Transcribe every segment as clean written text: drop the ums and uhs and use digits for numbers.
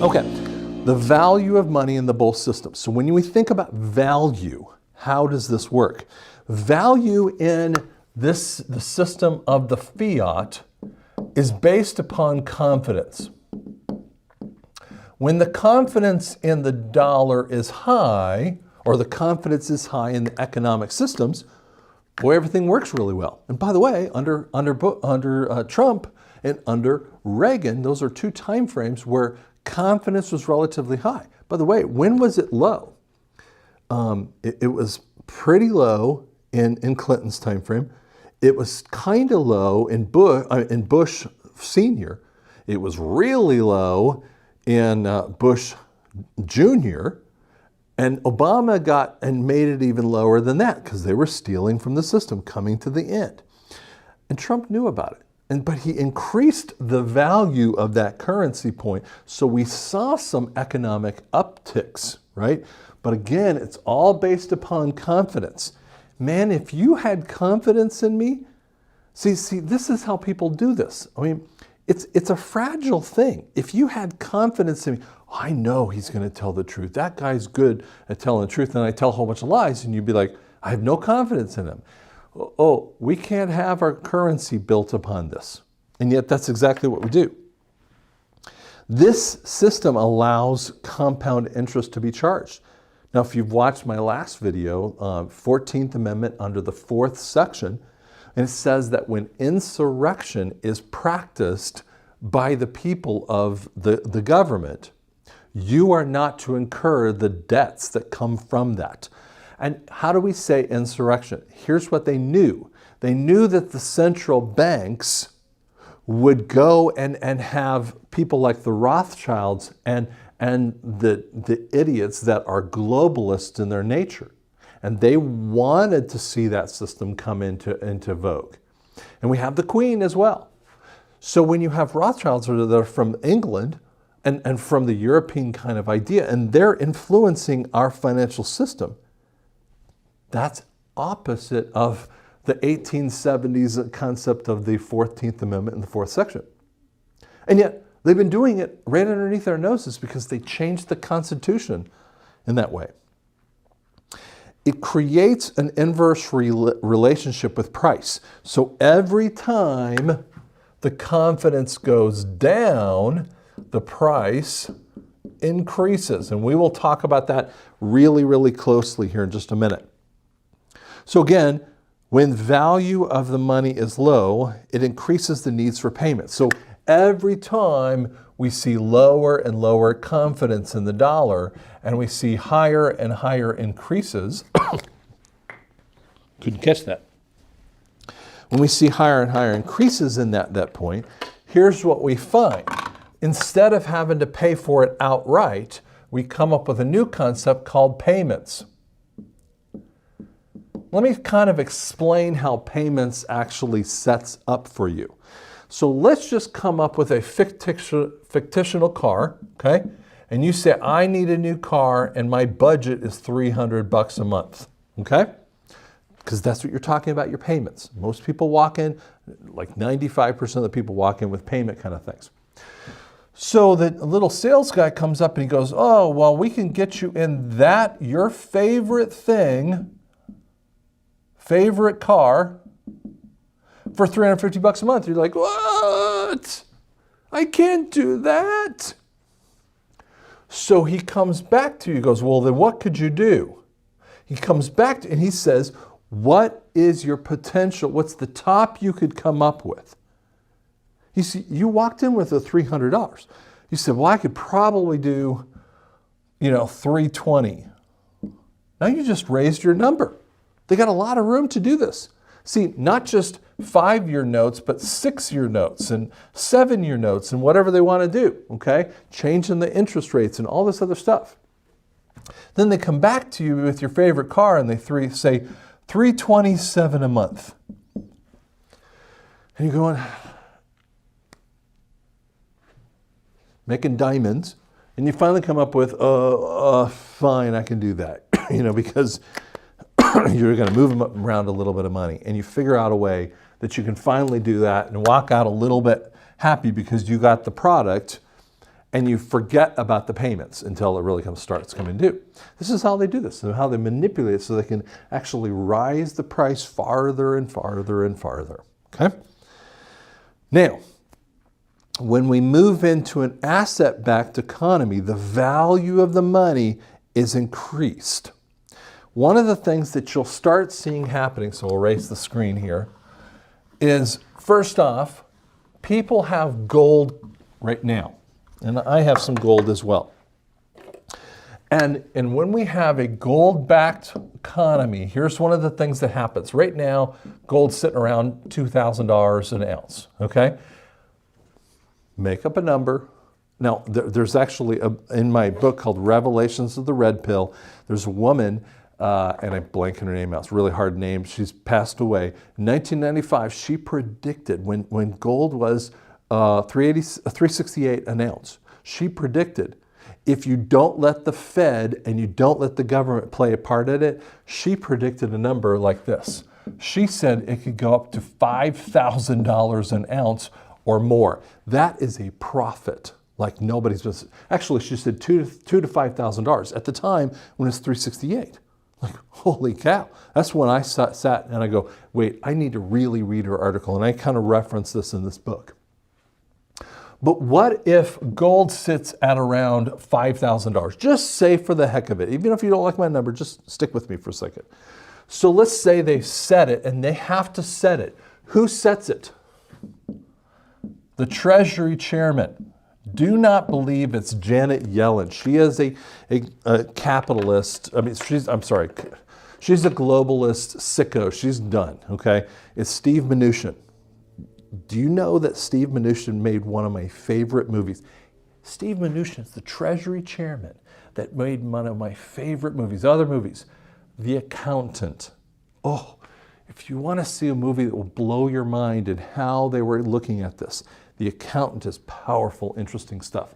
Okay, the value of money in the both systems. So when we think about value, how does this work? Value in the system of the fiat is based upon confidence. When the confidence in the dollar is high, or the confidence is high in the economic systems, boy, everything works really well. And by the way, under Trump and under Reagan, those are two time frames where confidence was relatively high. By the way, when was it low? It was pretty low in Clinton's time frame. It was kind of low in Bush Sr. It was really low in Bush Jr. And Obama got and made it even lower than that because they were stealing from the system, coming to the end. And Trump knew about it. But he increased the value of that currency point. So we saw some economic upticks, right? But again, it's all based upon confidence. Man, if you had confidence in me, see, this is how people do this. I mean, it's a fragile thing. If you had confidence in me, oh, I know he's going to tell the truth. That guy's good at telling the truth, and I tell a whole bunch of lies, and you'd be like, I have no confidence in him. Oh, we can't have our currency built upon this. And yet that's exactly what we do. This system allows compound interest to be charged. Now, if you've watched my last video, 14th Amendment under the 4th section, and it says that when insurrection is practiced by the people of the government, you are not to incur the debts that come from that. And how do we say insurrection? Here's what they knew. They knew that the central banks would go and have people like the Rothschilds and the idiots that are globalists in their nature. And they wanted to see that system come into vogue. And we have the Queen as well. So when you have Rothschilds that are from England and from the European kind of idea, and they're influencing our financial system, that's opposite of the 1870s concept of the 14th Amendment and the 4th section. And yet, they've been doing it right underneath our noses because they changed the Constitution in that way. It creates an inverse relationship with price. So every time the confidence goes down, the price increases. And we will talk about that really, really closely here in just a minute. So again, when value of the money is low, it increases the needs for payment. So every time we see lower and lower confidence in the dollar, and we see higher and higher increases, couldn't catch that. When we see higher and higher increases in that point, here's what we find. Instead of having to pay for it outright, we come up with a new concept called payments. Let me kind of explain how payments actually sets up for you. So let's just come up with a fictional car, okay? And you say, I need a new car and my budget is $300 a month, okay? Because that's what you're talking about, your payments. Most people walk in, like 95% of the people walk in with payment kind of things. So the little sales guy comes up and he goes, oh, well, we can get you in that, your favorite thing, favorite car, for $350 a month. You're like, what? I can't do that. So he comes back to you, he goes, well, then what could you do? He comes back to, and he says, what is your potential? What's the top you could come up with? You see, you walked in with a $300. You said, well, I could probably do, $320. Now you just raised your number. They got a lot of room to do this. See, not just 5-year notes, but 6-year notes and 7-year notes and whatever they want to do, okay? Changing the interest rates and all this other stuff. Then they come back to you with your favorite car and they say $327 a month. And you're going, making diamonds, and you finally come up with, fine, I can do that, because you're going to move them around a little bit of money, and you figure out a way that you can finally do that and walk out a little bit happy because you got the product, and you forget about the payments until it really starts coming due. This is how they do this, and how they manipulate it so they can actually rise the price farther and farther and farther. Okay? Now, when we move into an asset-backed economy, the value of the money is increased. One of the things that you'll start seeing happening, so we'll erase the screen here, is first off, people have gold right now. And I have some gold as well. And when we have a gold-backed economy, here's one of the things that happens. Right now, gold's sitting around $2,000 an ounce, okay? Make up a number. Now, there's actually, in my book called Revelations of the Red Pill, there's a woman, and I'm blanking her name out. It's a really hard name. She's passed away. In 1995, she predicted when gold was 368 an ounce. She predicted if you don't let the Fed and you don't let the government play a part in it, she predicted a number like this. She said it could go up to $5,000 an ounce or more. That is a profit like nobody's been. Actually, she said $2,000 to $5,000 at the time when it's 368. Like, holy cow. That's when I sat and I go, wait, I need to really read her article. And I kind of reference this in this book. But what if gold sits at around $5,000? Just say for the heck of it. Even if you don't like my number, just stick with me for a second. So let's say they set it, and they have to set it. Who sets it? The Treasury Chairman. Do not believe it's Janet Yellen. She is a capitalist. I mean, she's a globalist sicko. She's done, okay? It's Steve Mnuchin. Do you know that Steve Mnuchin made one of my favorite movies? Steve Mnuchin is the Treasury Chairman that made one of my favorite movies, other movies, The Accountant. Oh, if you want to see a movie that will blow your mind and how they were looking at this, The Accountant is powerful, interesting stuff.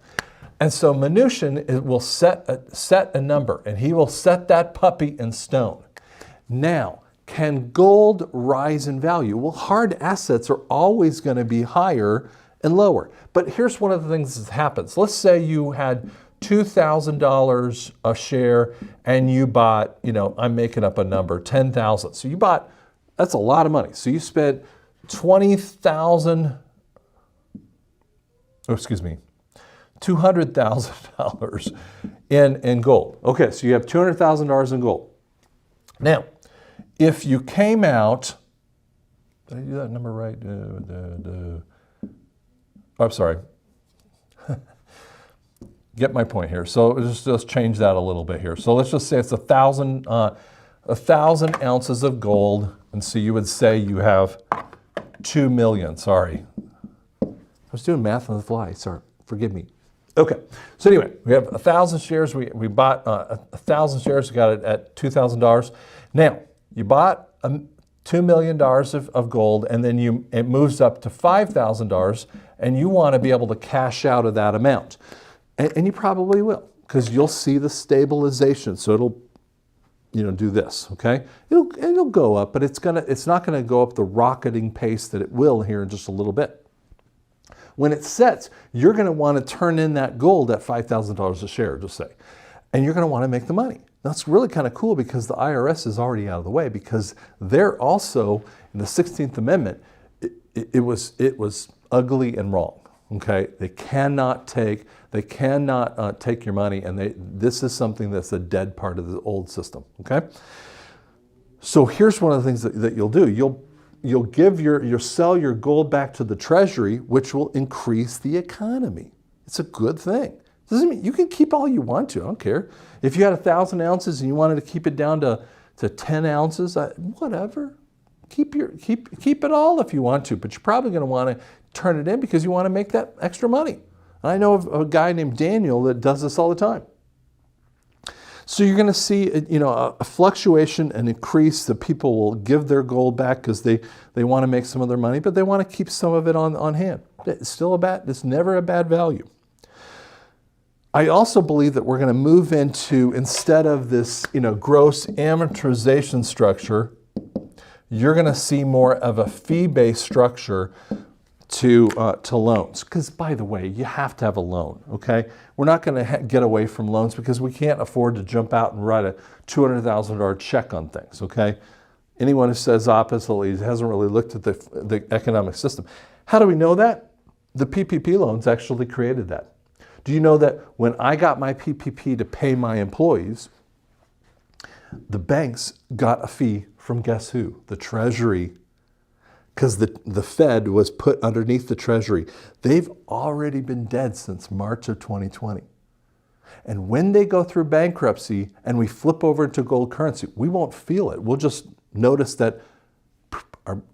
And so Mnuchin will set a number, and he will set that puppy in stone. Now, can gold rise in value? Well, hard assets are always going to be higher and lower. But here's one of the things that happens. Let's say you had $2,000 a share and you bought, I'm making up a number, 10,000. So you bought, that's a lot of money. So you spent $200,000 in gold. Okay, so you have $200,000 in gold. Now, if you came out, did I do that number right? Oh, I'm sorry. Get my point here. So let's change that a little bit here. So let's just say it's 1,000 ounces of gold, and so you would say you have 2 million. Sorry, I was doing math on the fly. Sorry, forgive me. Okay. So anyway, we have 1,000 shares. We bought 1,000 shares. We got it at $2,000. Now, you bought $2 million of gold, and then it moves up to $5,000, and you want to be able to cash out of that amount. And you probably will, because you'll see the stabilization. So it'll, do this, okay? It'll go up, but it's not gonna go up the rocketing pace that it will here in just a little bit. When it sets, you're gonna want to turn in that gold at $5,000 a share, just say, and you're gonna want to make the money. That's really kind of cool because the IRS is already out of the way, because they're also, in the 16th Amendment, it was ugly and wrong. Okay, they cannot take your money, and this is something that's a dead part of the old system. Okay, so here's one of the things that you'll do. You'll sell your gold back to the Treasury, which will increase the economy. It's a good thing. Doesn't mean you can keep all you want to. I don't care. If you had 1,000 ounces and you wanted to keep it down to 10 ounces, whatever. Keep it all if you want to, but you're probably going to want to turn it in because you want to make that extra money. I know of a guy named Daniel that does this all the time. So you're going to see, a fluctuation and increase. The people will give their gold back because they want to make some of their money, but they want to keep some of it on hand. It's never a bad value. I also believe that we're going to move into, instead of this, gross amortization structure, you're going to see more of a fee-based structure to loans. Because, by the way, you have to have a loan, okay? We're not going to get away from loans because we can't afford to jump out and write a $200,000 check on things, okay? Anyone who says oppositely hasn't really looked at the economic system. How do we know that? The PPP loans actually created that. Do you know that when I got my PPP to pay my employees, the banks got a fee from guess who? The Treasury. Because the Fed was put underneath the Treasury. They've already been dead since March of 2020. And when they go through bankruptcy and we flip over to gold currency, we won't feel it. We'll just notice that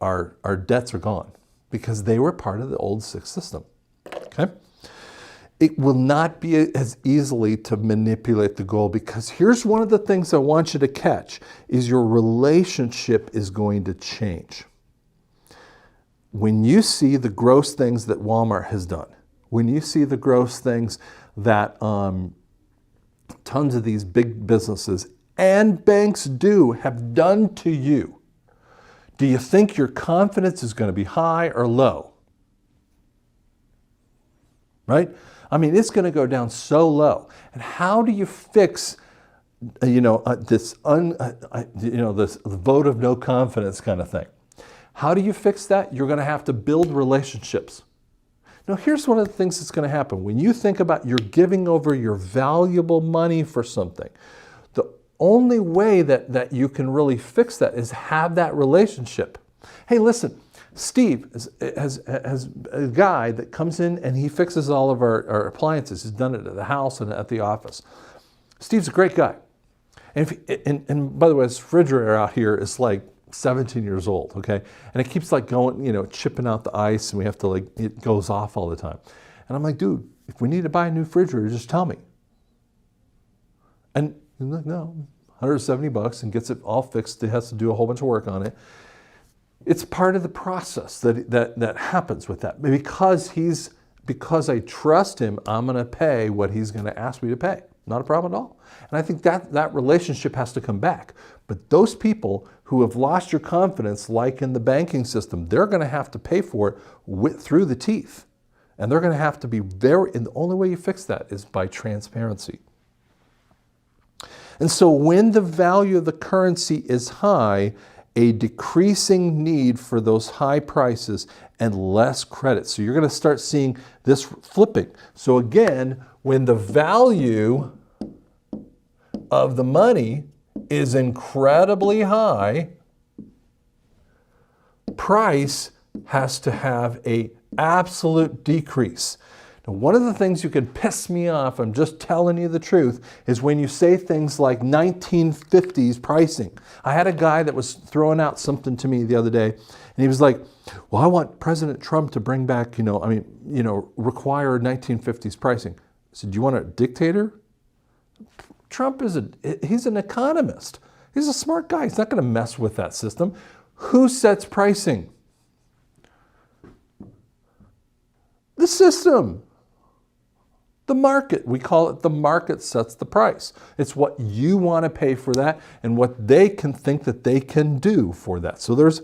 our debts are gone because they were part of the old SIX system. Okay? It will not be as easily to manipulate the gold, because here's one of the things I want you to catch is your relationship is going to change. When you see the gross things that Walmart has done, when you see the gross things that tons of these big businesses and banks have done to you, do you think your confidence is going to be high or low? Right? I mean, it's going to go down so low. And how do you fix, this vote of no confidence kind of thing? How do you fix that? You're going to have to build relationships. Now, here's one of the things that's going to happen. When you think about you're giving over your valuable money for something, the only way that you can really fix that is have that relationship. Hey, listen, Steve has a guy that comes in and he fixes all of our appliances. He's done it at the house and at the office. Steve's a great guy. And by the way, this refrigerator out here is like 17 years old, okay? And it keeps like going, chipping out the ice, and we have to it goes off all the time. And I'm like, dude, if we need to buy a new refrigerator, just tell me. And he's like, no, $170 and gets it all fixed. It has to do a whole bunch of work on it. It's part of the process that happens with that. Because I trust him, I'm going to pay what he's going to ask me to pay. Not a problem at all. And I think that relationship has to come back. But those people who have lost your confidence, like in the banking system, they're going to have to pay for it through the teeth. And they're going to have to be and the only way you fix that is by transparency. And so when the value of the currency is high, a decreasing need for those high prices and less credit. So you're going to start seeing this flipping. So again, when the value of the money is incredibly high, price has to have an absolute decrease. Now, one of the things you can piss me off, I'm just telling you the truth, is when you say things like 1950s pricing. I had a guy that was throwing out something to me the other day, and he was like, well, I want President Trump to bring back, require 1950s pricing. I said, do you want a dictator? Trump he's an economist. He's a smart guy. He's not going to mess with that system. Who sets pricing? The system. The market. We call it the market sets the price. It's what you want to pay for that and what they can think that they can do for that. So there's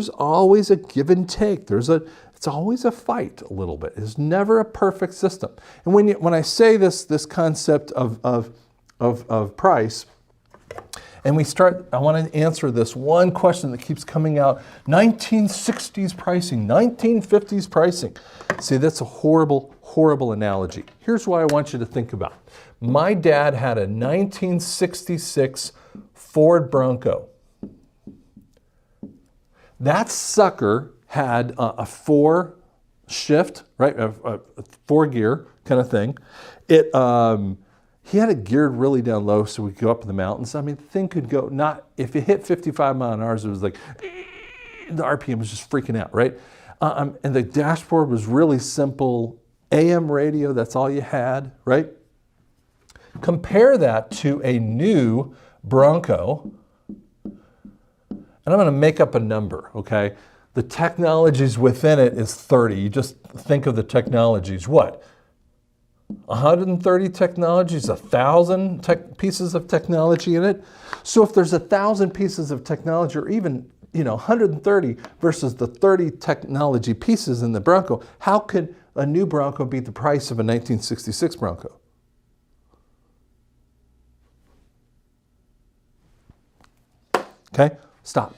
always a give and take. It's always a fight a little bit. It's never a perfect system. And when I say this concept of price, and I want to answer this one question that keeps coming out, 1960s pricing, 1950s pricing. See, that's a horrible, horrible analogy. Here's what I want you to think about. My dad had a 1966 Ford Bronco. That sucker had a 4-shift, right, a 4-gear kind of thing. He had it geared really down low so we could go up in the mountains. I mean, the thing could go, if it hit 55 miles an hour, it was like, the RPM was just freaking out, right? And the dashboard was really simple. AM radio, that's all you had, right? Compare that to a new Bronco, and I'm going to make up a number, okay? The technologies within it is 30. You just think of the technologies. What? 130 technologies, 1,000 pieces of technology in it. So if there's 1,000 pieces of technology, or even 130 versus the 30 technology pieces in the Bronco, how could a new Bronco be the price of a 1966 Bronco? Okay, stop.